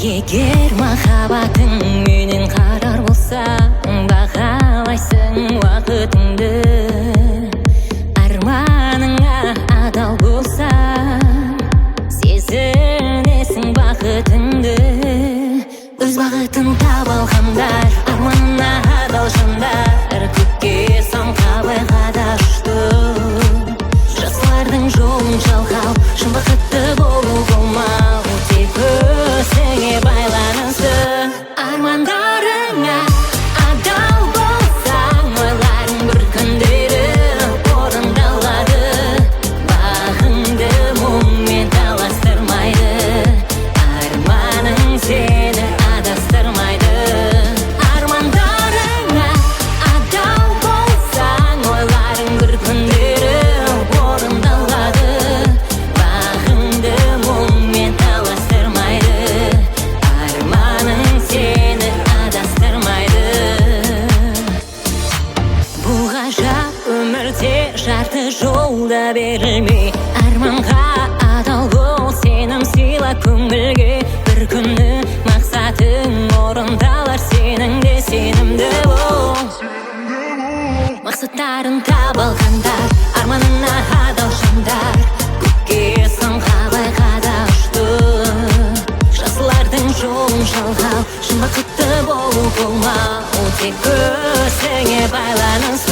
Егер махаббатың менен қарар болсаң, бағалайсың уақытыңды. Арманыңа адал болсаң, сезінесің бақытыңды. Өз бағытын таба алғандар, арманына адал жандар, көкке самғап айқада ұшты. Жастардың жолын жалғау, шын бақытты болу болмау, тек өзіңе байланысты. Армандарыңа адал болсаң, ойларың бір күндері орындалады. Бағыңды мұңмен таластырмайды, арманың сені адастырмайды. Армандарыңа адал болсаң, ойларың бір күндері орындалады. Бағыңды мұңмен таластырмайды, арманың сені адастырмайды. Бұл ғажап өмірде жарты жолда берілмей, арманға адал бол, сенім сыйла көңілге. Бір күні мақсатың орындалар, сенің де сенімді бол. Мақсаттарын таба алғандар, арманына адал жандар, көкке самғап айқада ұшты. Жасылардың жолын жалғау, шын бақытты болу болмау, тек өзіңе байланысты.